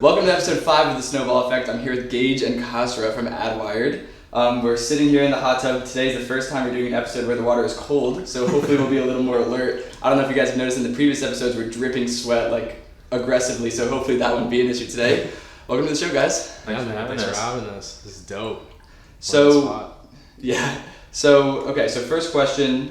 Welcome to episode 5 of the Snowball Effect. I'm here with Gage and Kasra from AdWired. We're sitting here in the hot tub. Today's the first time we're doing an episode where the water is cold, so hopefully we'll be a little more alert. I don't know if you guys have noticed in the previous episodes we're dripping sweat like aggressively, so hopefully that wouldn't be an issue today. Welcome to the show, guys. Thanks for having us. This is dope. So first question,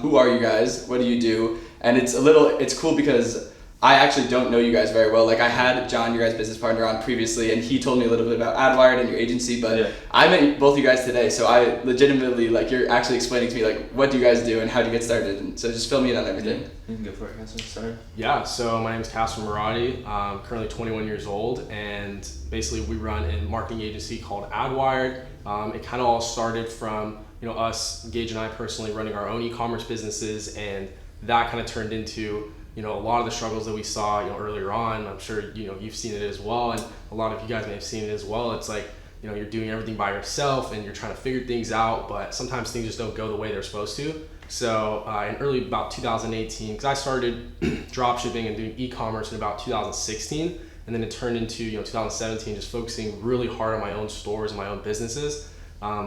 who are you guys? What do you do? And it's cool because I actually don't know you guys very well. Like I had John, your guys' business partner, on previously, and he told me a little bit about AdWired and your agency, but I met both you guys today, so I legitimately, you're actually explaining to me, what do you guys do and how do you get started? And so just fill me in on everything. Yeah. You can go for it, Kasra. Start. Yeah, so my name is Kasra Moradi. I'm currently 21 years old, and basically we run a marketing agency called AdWired. It kind of all started from us, Gage and I personally, running our own e-commerce businesses, and that kind of turned into a lot of the struggles that we saw, earlier on. I'm sure, you've seen it as well. And a lot of you guys may have seen it as well. It's like, you're doing everything by yourself and you're trying to figure things out, but sometimes things just don't go the way they're supposed to. So in early about 2018, because I started drop shipping and doing e-commerce in about 2016. And then it turned into, 2017, just focusing really hard on my own stores and my own businesses,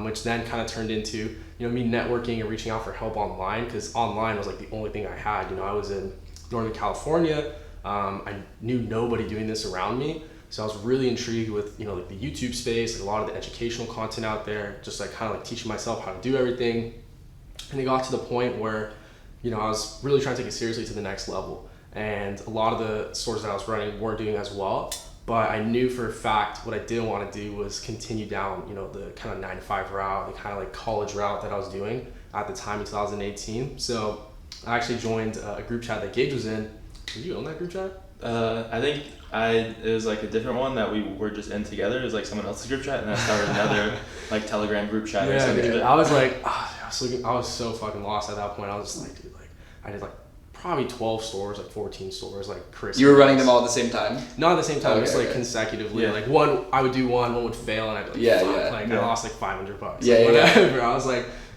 which then kind of turned into, me networking and reaching out for help online, because online was the only thing I had. I was in Northern California. I knew nobody doing this around me, so I was really intrigued with the YouTube space and a lot of the educational content out there, just kind of teaching myself how to do everything. And it got to the point where I was really trying to take it seriously to the next level, and a lot of the stores that I was running weren't doing as well. But I knew for a fact what I didn't want to do was continue down the kind of 9-to-5 route, the kind of college route that I was doing at the time in 2018. So I actually joined a group chat that Gage was in. Did you own that group chat? I think it was a different one that we were just in together. It was someone else's group chat, and then I started another Telegram group chat or something. Dude, I was I was so fucking lost at that point. I was just dude, I did probably 12 stores, 14 stores, Chris. You were running them all at the same time? Not at the same time, okay, just consecutively. Yeah. One, I would do one would fail, and I'd be fuck. I lost $500. Whatever. I was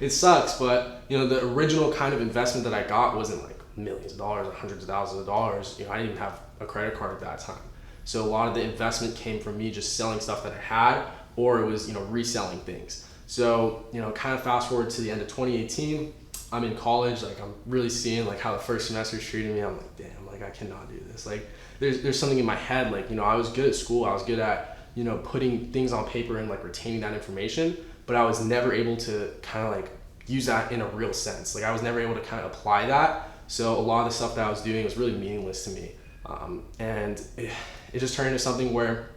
it sucks, but the original kind of investment that I got wasn't millions of dollars or hundreds of thousands of dollars. I didn't even have a credit card at that time. So a lot of the investment came from me just selling stuff that I had, or it was, reselling things. So, kind of fast forward to the end of 2018, I'm in college, I'm really seeing how the first semester is treating me. I'm damn, I cannot do this. There's something in my head, I was good at school. I was good at, putting things on paper and retaining that information, but I was never able to kind of use that in a real sense. I was never able to kind of apply that. So a lot of the stuff that I was doing was really meaningless to me. And it just turned into something where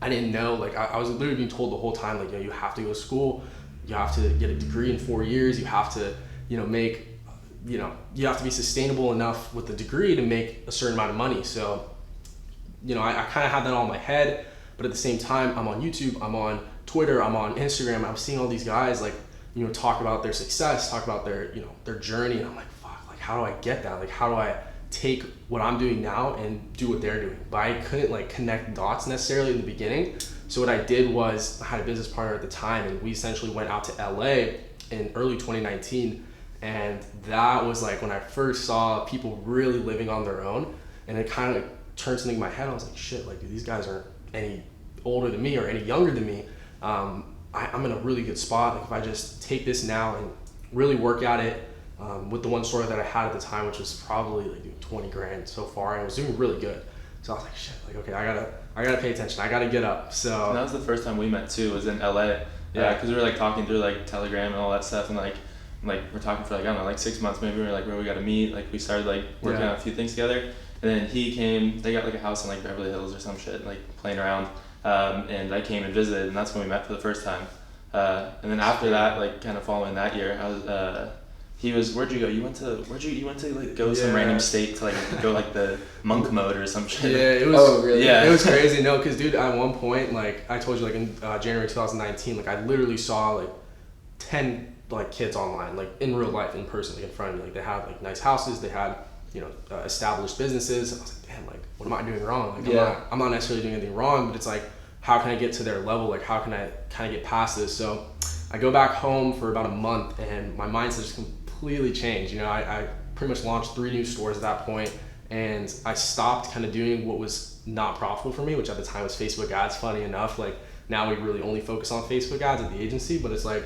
I didn't know, I was literally being told the whole time, you have to go to school, you have to get a degree in 4 years, you have to, you have to be sustainable enough with the degree to make a certain amount of money. So, I kind of had that all in my head, but at the same time, I'm on YouTube, I'm on Twitter, I'm on Instagram, I'm seeing all these guys, talk about their success, talk about their, their journey, and I'm fuck, how do I get that? How do I take what I'm doing now and do what they're doing? But I couldn't connect dots necessarily in the beginning. So what I did was I had a business partner at the time, and we essentially went out to LA in early 2019. And that was when I first saw people really living on their own, and it kind of turned something in my head. I was shit, dude, these guys aren't any older than me or any younger than me. I'm in a really good spot. If I just take this now and really work at it, with the one store that I had at the time, which was probably doing 20 grand so far, and it was doing really good. So I was shit, okay, I gotta pay attention. I gotta get up. So and that was the first time we met too, was in LA. Yeah, because we were talking through Telegram and all that stuff, and we're talking for I don't know 6 months maybe. We were where we gotta meet. We started working on a few things together, and then he came. They got a house in Beverly Hills or some shit, playing around. And I came and visited, and that's when we met for the first time. And then after that, kind of following that year, I was. He was. Where'd you go? You went to go some random state to go the monk mode or some shit. Yeah, it was. Oh really? Yeah, it was crazy. No, because dude, at one point, I told you, in January 2019, I literally saw 10 kids online, in real life, in person, in front of me. They had nice houses. They had established businesses. I was damn, what am I doing wrong? I'm not necessarily doing anything wrong, but it's how can I get to their level? How can I kind of get past this? So I go back home for about a month, and my mindset just completely changed. I pretty much launched 3 new stores at that point, and I stopped kind of doing what was not profitable for me, which at the time was Facebook ads. Funny enough, like now we really only focus on Facebook ads at the agency, but it's like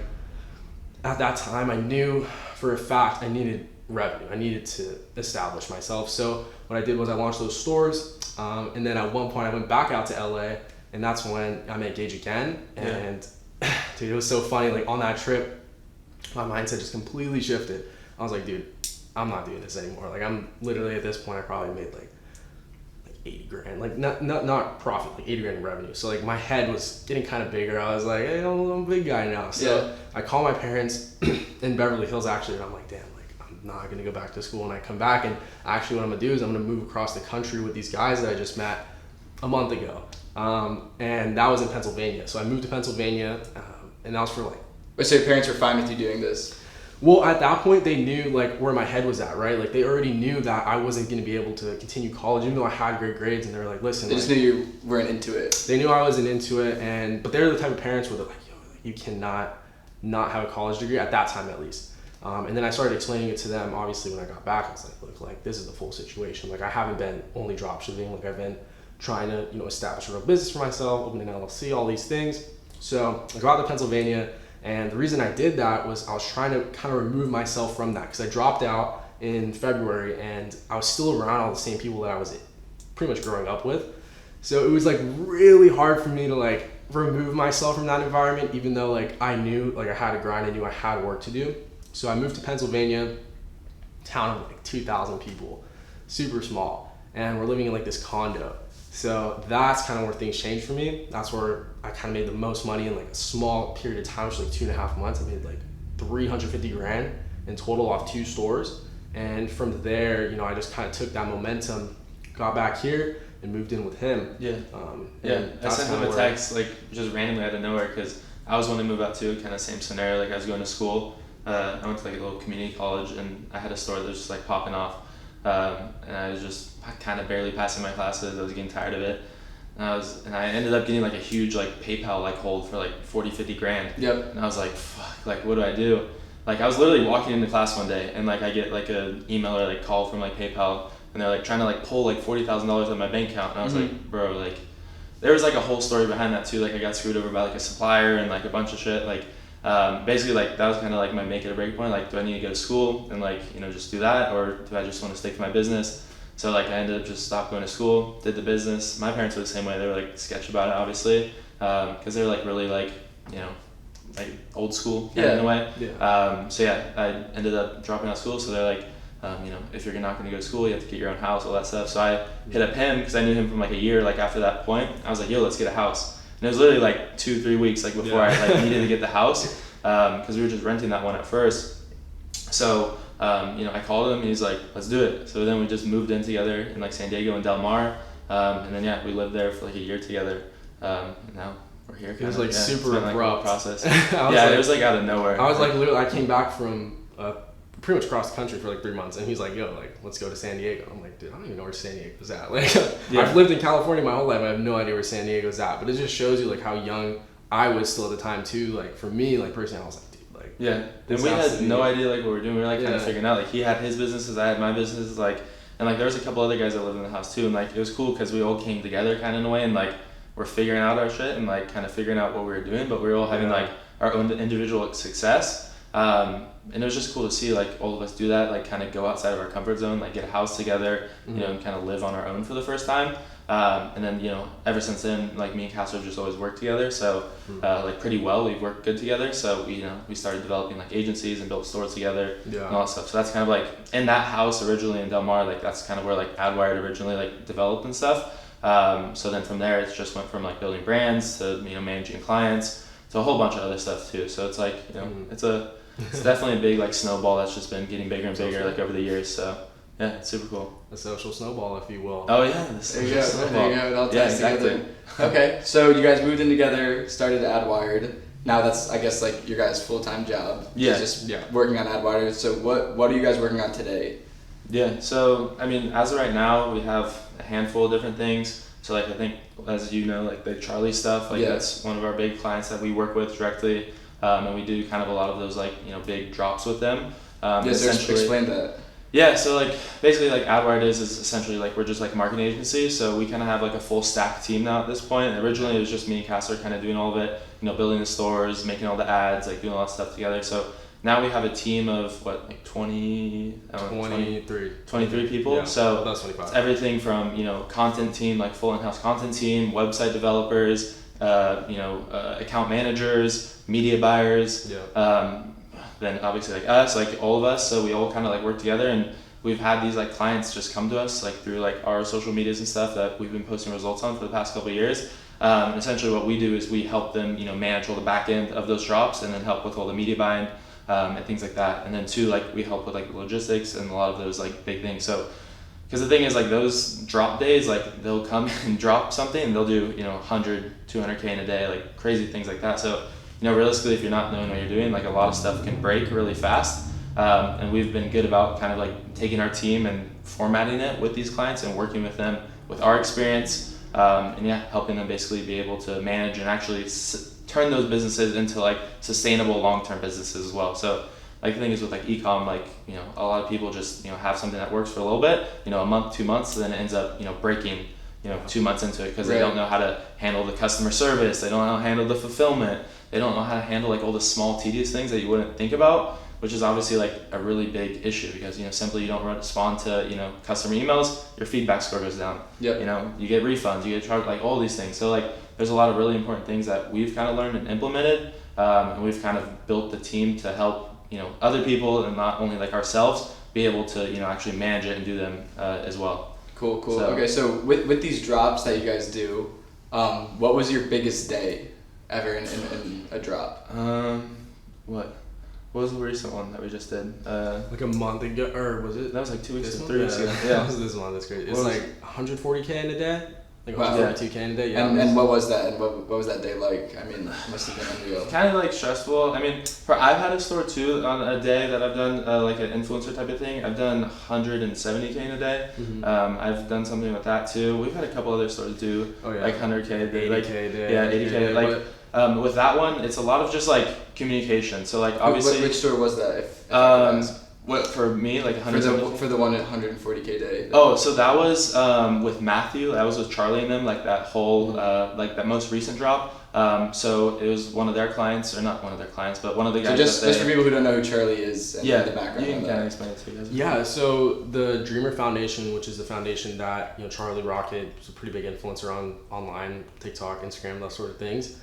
at that time I knew for a fact I needed revenue. I needed to establish myself. So what I did was I launched those stores, and then at one point I went back out to LA, and that's when I met Gage again. And dude, it was so funny. Like on that trip, my mindset just completely shifted. I was like, dude, I'm not doing this anymore. Like I'm literally at this point, I probably made like 80 grand, like not profit, like 80 grand in revenue. So like my head was getting kind of bigger. I was like, hey, I'm a big guy now. So I call my parents in Beverly Hills actually, and I'm like, damn, like I'm not gonna go back to school. And I come back, and actually what I'm gonna do is I'm gonna move across the country with these guys that I just met a month ago. And that was in Pennsylvania. So I moved to Pennsylvania, and that was for like. So your parents were fine with you doing this? Well, at that point, they knew like where my head was at, right? Like they already knew that I wasn't going to be able to continue college, even though I had great grades. And they were like, "Listen." They just knew you weren't into it. They knew I wasn't into it, but they're the type of parents where they're like, "Yo, you cannot not have a college degree," at that time at least. And then I started explaining it to them. Obviously, when I got back, I was like, "Look, like this is the full situation. Like I haven't been only dropshipping. Like I've been trying to, establish a real business for myself, open an LLC, all these things." So I got to Pennsylvania. And the reason I did that was I was trying to kind of remove myself from that, because I dropped out in February and I was still around all the same people that I was pretty much growing up with. So it was like really hard for me to like remove myself from that environment, even though like I knew like I had to grind, I knew I had work to do. So I moved to Pennsylvania, town of like 2,000 people, super small, and we're living in like this condo. So that's kind of where things changed for me. That's where I kind of made the most money in like a small period of time, which was like 2.5 months. I made like 350 grand in total off 2 stores. And from there, I just kind of took that momentum, got back here and moved in with him. I sent him a text like just randomly out of nowhere, because I was wanting to move out too, kind of same scenario. Like I was going to school. I went to like a little community college, and I had a store that was just like popping off. And I was just kind of barely passing my classes. I was getting tired of it. And I ended up getting like a huge like PayPal like hold for like 40-50 grand. Yep. And I was like, fuck, like what do I do? Like I was literally walking into class one day, and like I get like an email or like call from like PayPal, and they're like trying to like pull like $40,000 out of my bank account. And I was like, bro, like there was like a whole story behind that too. Like I got screwed over by like a supplier and like a bunch of shit. Like basically like that was kind of like my make it or break point. Like, do I need to go to school and like just do that, or do I just want to stick to my business? So like I ended up just stopped going to school, did the business. My parents were the same way. They were like sketchy about it, obviously, because they're like really like like old school in a way. So I ended up dropping out of school. So they're like, if you're not going to go to school, you have to get your own house, all that stuff. So I hit up him, because I knew him from like a year. Like after that point, I was like, yo, let's get a house. And it was literally like 2-3 weeks like before I like needed to get the house, because we were just renting that one at first. So I called him, and he's like, let's do it. So then we just moved in together in like San Diego and Del Mar, and then we lived there for like a year together, and now we're here. It was like super abrupt process. It was like out of nowhere. I was like literally, I came back from pretty much across the country for like 3 months, and he's like, yo, like let's go to San Diego. I'm like, dude, I don't even know where San Diego's at. Like I've lived in California my whole life, I have no idea where San Diego's at. But it just shows you like how young I was still at the time too. Like for me, like personally, I was like, and we had no idea like what we were doing. We were like kind of figuring out. Like he had his businesses, I had my businesses, like, and like there was a couple other guys that lived in the house too, and like it was cool because we all came together kind of in a way, and like we're figuring out our shit and like kind of figuring out what we were doing, but we were all having like our own individual success. And it was just cool to see like all of us do that, like kind of go outside of our comfort zone, like get a house together, and kind of live on our own for the first time. And then ever since then, like me and Kasra have just always worked together, so like pretty well. We've worked good together, so we started developing like agencies and built stores together and all that stuff. So that's kind of like in that house originally in Del Mar, like that's kind of where like AdWired originally like developed and stuff. So then from there it just went from like building brands to managing clients to a whole bunch of other stuff too. So it's like it's definitely a big like snowball that's just been getting bigger and bigger like over the years. So yeah, it's super cool. A social snowball, if you will. Oh yeah, the social snowball. There you go. It all ties together. Okay, so you guys moved in together, started AdWired. Now that's, I guess, like your guys' full-time job. Just working on AdWired. So what are you guys working on today? Yeah, so I mean, as of right now, we have a handful of different things. So like I think, as you know, like the Charlie stuff, like that's one of our big clients that we work with directly, and we do kind of a lot of those like big drops with them. Explain that. Yeah, so like basically like AdWired is essentially like we're just like a marketing agency, so we kind of have like a full stack team now at this point. Originally it was just me and Kasra kind of doing all of it, building the stores, making all the ads, like doing all that stuff together. So now we have a team of what, like 23 people. Yeah, so that's 25. It's everything from content team, like full in-house content team, website developers, account managers, media buyers. Yeah. Then obviously like us, like all of us, so we all kind of like work together, and we've had these like clients just come to us like through like our social medias and stuff that we've been posting results on for the past couple of years. Essentially what we do is we help them manage all the back end of those drops, and then help with all the media buying and things like that. And then too, like we help with like logistics and a lot of those like big things. So because the thing is like those drop days, like they'll come and drop something and they'll do 100 200K in a day, like crazy things like that. So realistically, if you're not knowing what you're doing, like a lot of stuff can break really fast. And we've been good about kind of like taking our team and formatting it with these clients and working with them with our experience, and helping them basically be able to manage and actually turn those businesses into like sustainable long-term businesses as well. So like the thing is with like e-com, like a lot of people just have something that works for a little bit, a month, 2 months, and then it ends up breaking 2 months into it because they don't know how to handle the customer service, they don't know how to handle the fulfillment, they don't know how to handle like all the small tedious things that you wouldn't think about, which is obviously like a really big issue because simply you don't respond to customer emails, your feedback score goes down. Yep. You get refunds, you get charged, like all these things. So like there's a lot of really important things that we've kind of learned and implemented, and we've kind of built the team to help other people and not only like ourselves be able to actually manage it and do them as well. Cool. Okay, so with these drops that you guys do, what was your biggest day ever in a drop? What was the recent one that we just did? Like a month ago, or was it? That was like 2 weeks or 3 Yeah. weeks ago. Yeah, Yeah. that was this one. That's great. It's like 140K in a day. Like Wow. 142K in a day. Yeah. And what was that? And what was that day like? I mean, it must have been unreal. Kind of like stressful. I mean, I've had a store too on a day that I've done like an influencer type of thing. I've done 170K in a day. Mm-hmm. I've done something with that too. We've had a couple other stores do like 100K a day, 80K a day. Yeah, 80K. Like with that one, it's a lot of just like communication. So like obviously, which store was that? If what for me like 170? For the one at 140K day. Oh, so that was with Matthew. That was with Charlie and them. Like that whole like that most recent drop. So it was one of their clients, or not one of their clients, but one of the guys. So just for people who don't know who Charlie is, and the background. You can kind of explain it to you guys. Yeah, so the Dreamer Foundation, which is the foundation that Charlie Rocket is a pretty big influencer on online, TikTok, Instagram, those sort of things.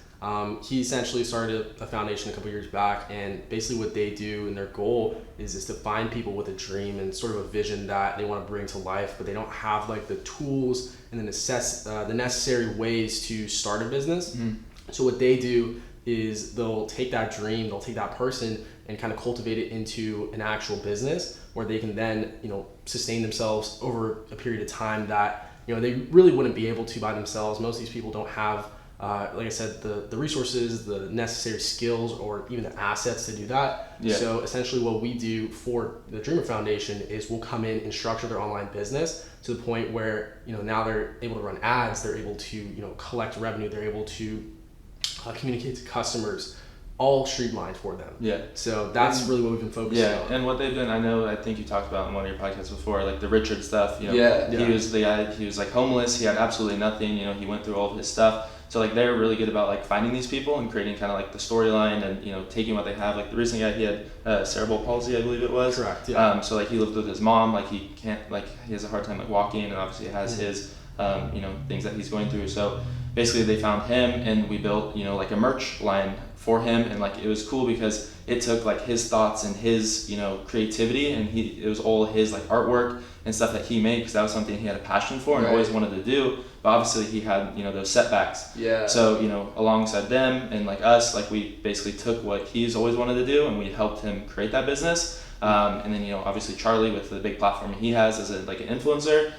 He essentially started a foundation a couple years back, and basically what they do and their goal is to find people with a dream and sort of a vision that they want to bring to life, but they don't have like the tools and the necessary ways to start a business. Mm-hmm. So what they do is they'll take that dream, they'll take that person and kind of cultivate it into an actual business where they can then, sustain themselves over a period of time that, they really wouldn't be able to by themselves. Most of these people don't have, like I said, the resources, the necessary skills, or even the assets to do that. Yeah. So essentially what we do for the Dreamer Foundation is we'll come in and structure their online business to the point where, now they're able to run ads, they're able to, collect revenue, they're able to communicate to customers, all streamlined for them. Yeah. So that's really what we've been focusing on. Yeah, and what they've done, I think you talked about in one of your podcasts before, like the Richard stuff. He was the guy, he was like homeless, he had absolutely nothing, he went through all of his stuff. So like they're really good about like finding these people and creating kind of like the storyline and taking what they have. Like the recent guy, he had cerebral palsy, I believe it was. Correct. Yeah. So like he lived with his mom, like he can't, like he has a hard time like walking, and obviously has his things that he's going through. So basically they found him, and we built like a merch line for him, and like it was cool because it took like his thoughts and his creativity, and it was all his like artwork and stuff that he made, because that was something he had a passion for and always wanted to do. But obviously he had those setbacks. Yeah. So alongside them and like us, like we basically took what he's always wanted to do and we helped him create that business. And then obviously Charlie, with the big platform he has as an influencer,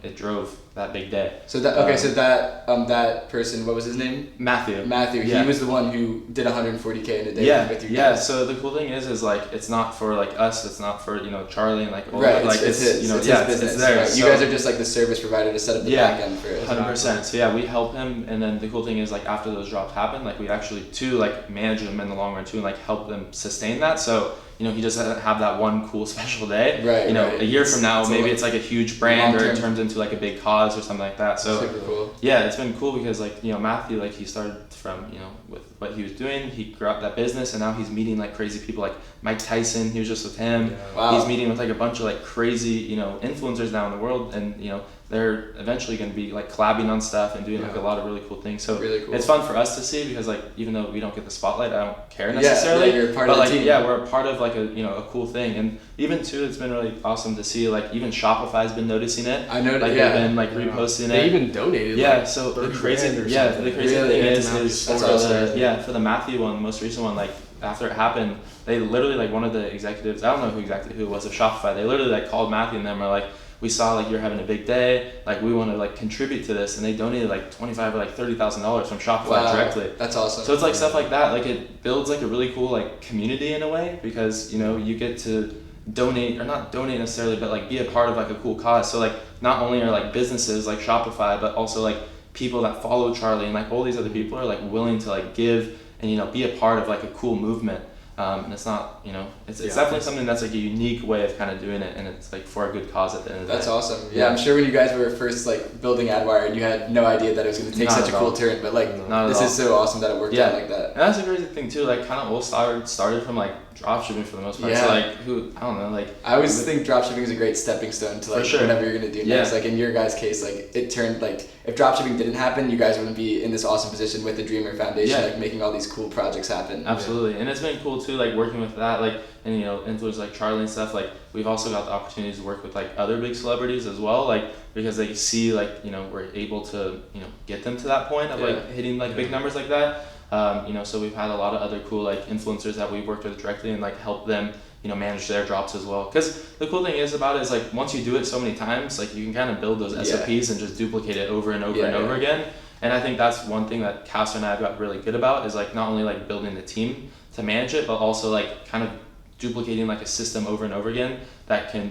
it drove that big day. So that person, what was his name? Matthew. Yeah. He was the one who did 140K in a day. With you guys. Yeah. So the cool thing is like it's not for like us. It's not for Charlie and like all right. That. Like it's his business. It's theirs. Right. So, you guys are just like the service provider to set up the back end for it. 100%. So yeah, we help him, and then the cool thing is like after those drops happen, like we actually too like manage them in the long run too, and like help them sustain that. So he just doesn't have that one cool special day. Right. A year from now, maybe it's like a huge brand or it turns into like a big cause or something like that. So super cool. Yeah, it's been cool because like, Matthew, like he started from, with what he was doing, he grew up that business and now he's meeting like crazy people like Mike Tyson, he was just with him. Yeah. Wow. He's meeting with like a bunch of like crazy, influencers now in the world, and they're eventually going to be like collabing on stuff and doing like a lot of really cool things. So really cool. It's fun for us to see because like even though we don't get the spotlight, I don't care necessarily. Yeah, you're a part of the team. We're a part of like a cool thing. And even too, it's been really awesome to see like even Shopify's been noticing it. I know, like they've been like reposting they it. They even donated. Yeah, so the crazy thing is that's awesome. for the Matthew one, the most recent one, like after it happened, they literally like one of the executives, I don't know who it was of Shopify, they literally like called Matthew and them were like, we saw like you're having a big day, like we want to like contribute to this, and they donated like $25,000 or like $30,000 from Shopify directly. That's awesome. So it's like stuff like that, like it builds like a really cool like community in a way, because you get to donate, or not donate necessarily, but like be a part of like a cool cause. So like not only are like businesses like Shopify, but also like people that follow Charlie and like all these other people are like willing to like give and be a part of like a cool movement. And it's not, it's definitely something that's like a unique way of kind of doing it, and it's like for a good cause at the end of the day. That's awesome. Yeah, I'm sure when you guys were first like building AdWired, you had no idea that it was going to take such a cool turn, but like this is so awesome that it worked out like that. And that's a crazy thing too, like kind of all started from like dropshipping for the most part. So like I don't know, like I always think dropshipping is a great stepping stone to like whatever you're going to do next. Like in your guys' case, like it turned like if dropshipping didn't happen, you guys wouldn't be in this awesome position with the Dreamer Foundation, like making all these cool projects happen. Absolutely. And it's been cool too, like working with that, like, and influencers like Charlie and stuff, like we've also got the opportunities to work with like other big celebrities as well, like because they see like we're able to get them to that point of like hitting like big numbers like that. So we've had a lot of other cool like influencers that we've worked with directly and like help them manage their drops as well, because the cool thing is about it is like once you do it so many times, like you can kind of build those SOPs and just duplicate it over and over and over again. And I think that's one thing that Kasra and I have got really good about, is like not only like building the team to manage it, but also like kind of duplicating like a system over and over again that can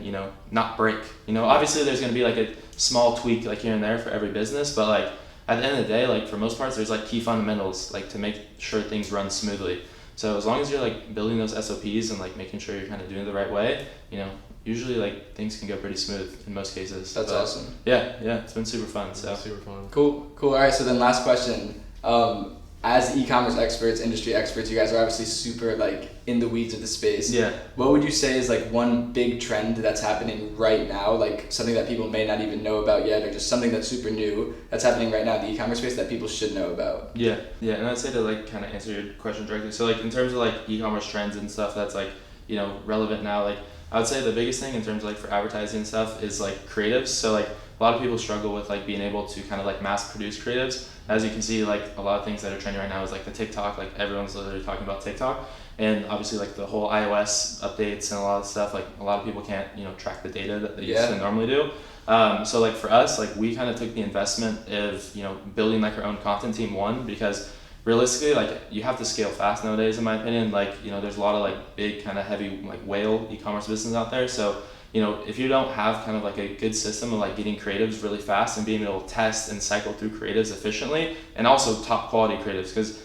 not break. Obviously there's going to be like a small tweak like here and there for every business, but like at the end of the day, like for most parts, there's like key fundamentals like to make sure things run smoothly. So as long as you're like building those SOPs and like making sure you're kind of doing it the right way, usually like things can go pretty smooth in most cases. That's awesome. Yeah, it's been super fun. So super fun. Cool. All right, so then last question. As e-commerce experts, industry experts, you guys are obviously super like in the weeds of the space. Yeah. What would you say is like one big trend that's happening right now, like something that people may not even know about yet, or just something that's super new that's happening right now in the e-commerce space that people should know about? Yeah, and I'd say to like kind of answer your question directly. So like in terms of like e-commerce trends and stuff that's like relevant now, like I would say the biggest thing in terms of like for advertising and stuff is like creatives. So like a lot of people struggle with like being able to kind of like mass produce creatives. As you can see, like a lot of things that are trending right now is like the TikTok, like everyone's literally talking about TikTok. And obviously like the whole iOS updates and a lot of stuff, like a lot of people can't, track the data that they used to normally do. So like for us, like we kind of took the investment of, building like our own content team, because realistically, like you have to scale fast nowadays, in my opinion. Like, there's a lot of like big kind of heavy like whale e-commerce business out there. So, if you don't have kind of like a good system of like getting creatives really fast and being able to test and cycle through creatives efficiently, and also top quality creatives, because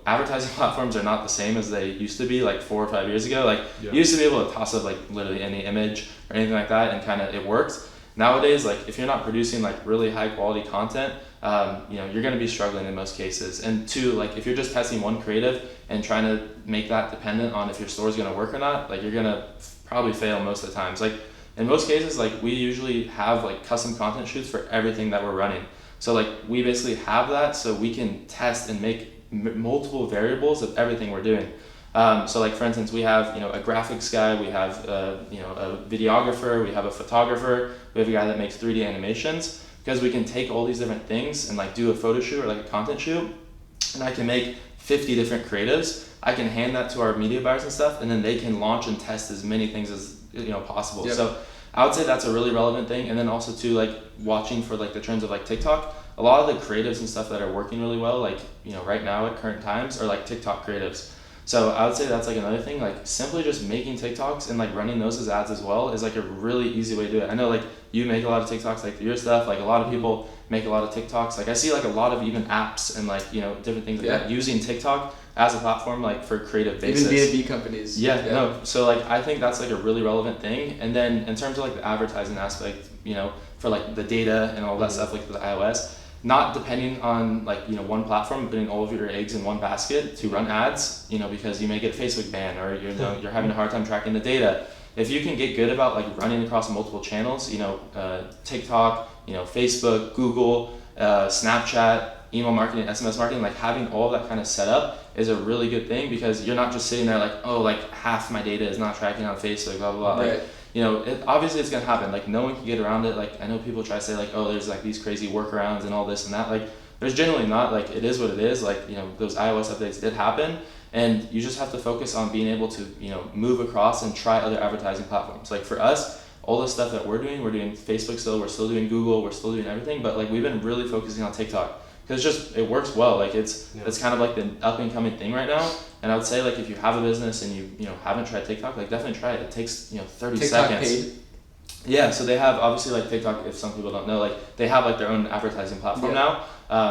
advertising platforms are not the same as they used to be like 4 or 5 years ago. Like you used to be able to toss up like literally any image or anything like that and kind of it worked. Nowadays, like if you're not producing like really high quality content, you're going to be struggling in most cases. And two, like if you're just testing one creative and trying to make that dependent on if your store is going to work or not, like you're going to probably fail most of the times. Like in most cases, like we usually have like custom content shoots for everything that we're running. So like we basically have that so we can test and make multiple variables of everything we're doing. So like for instance, we have a graphics guy, we have a videographer, we have a photographer, we have a guy that makes 3D animations, because we can take all these different things and like do a photo shoot or like a content shoot, and I can make 50 different creatives. I can hand that to our media buyers and stuff, and then they can launch and test as many things as possible. Yep. So I would say that's a really relevant thing. And then also too, like watching for like the trends of like TikTok, a lot of the creatives and stuff that are working really well, like right now at current times, are like TikTok creatives. So I would say that's like another thing, like simply just making TikToks and like running those as ads as well is like a really easy way to do it. I know like you make a lot of TikToks like your stuff, like a lot of people make a lot of TikToks. Like I see like a lot of even apps and like different things like that using TikTok as a platform, like for creative basis. Even B2B companies. Yeah, no. So like I think that's like a really relevant thing. And then in terms of like the advertising aspect, for like the data and all that stuff, like the iOS, not depending on like, one platform, putting all of your eggs in one basket to run ads, because you may get a Facebook ban or you're having a hard time tracking the data. If you can get good about like running across multiple channels, TikTok, Facebook, Google, Snapchat, email marketing, SMS marketing, like having all that kind of set up is a really good thing, because you're not just sitting there like, oh, like half my data is not tracking on Facebook, blah, blah, blah. Right. Like, obviously it's going to happen. Like no one can get around it. Like I know people try to say like, oh, there's like these crazy workarounds and all this and that. Like there's generally not. Like it is what it is. Like, those iOS updates did happen, and you just have to focus on being able to, move across and try other advertising platforms. Like for us, all the stuff that we're doing Facebook still, we're still doing Google, we're still doing everything, but like we've been really focusing on TikTok. Because it works well. Like it's kind of like the up and coming thing right now. And I would say like if you have a business and you haven't tried TikTok, like definitely try it. It takes 30 TikTok seconds. Paid? Yeah, so they have obviously like TikTok, if some people don't know, like they have like their own advertising platform now.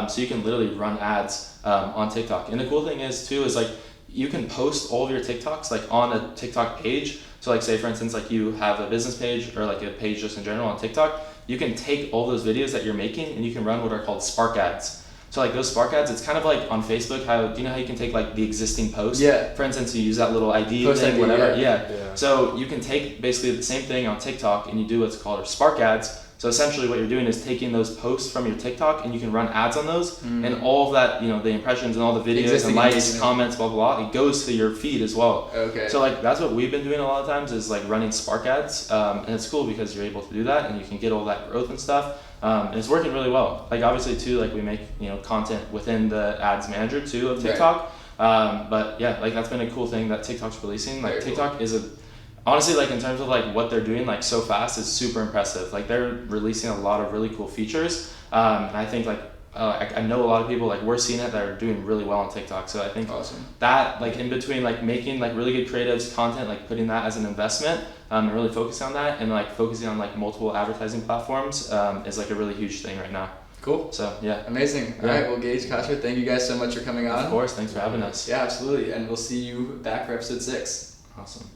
So you can literally run ads on TikTok. And the cool thing is too is like you can post all of your TikToks like on a TikTok page. So like say for instance like you have a business page or like a page just in general on TikTok, you can take all those videos that you're making and you can run what are called Spark ads. So like those Spark ads, it's kind of like on Facebook, do you know how you can take like the existing post? Yeah. For instance, you use that little ID Post thing, ID, whatever. yeah. So you can take basically the same thing on TikTok and you do what's called Spark ads. So essentially what you're doing is taking those posts from your TikTok and you can run ads on those, and all of that, the impressions and all the videos Existing and likes, engagement. comments, blah, blah, blah, it goes to your feed as well. Okay. So like that's what we've been doing a lot of times is like running Spark ads, and it's cool because you're able to do that and you can get all that growth and stuff. And it's working really well. Like obviously too, like we make content within the ads manager too of TikTok. Right. But yeah, like that's been a cool thing that TikTok's releasing. Like Very TikTok is honestly like in terms of like what they're doing like so fast is super impressive. Like they're releasing a lot of really cool features. And I think like I know a lot of people like we're seeing it that are doing really well on TikTok. So I think that like in between like making like really good creatives content, like putting that as an investment and really focusing on that and like focusing on like multiple advertising platforms is like a really huge thing right now. Cool. So yeah. Amazing. All right. Well, Gage, Kasra, thank you guys so much for coming on. Of course. Thanks for having us. Yeah, absolutely. And we'll see you back for episode 6. Awesome.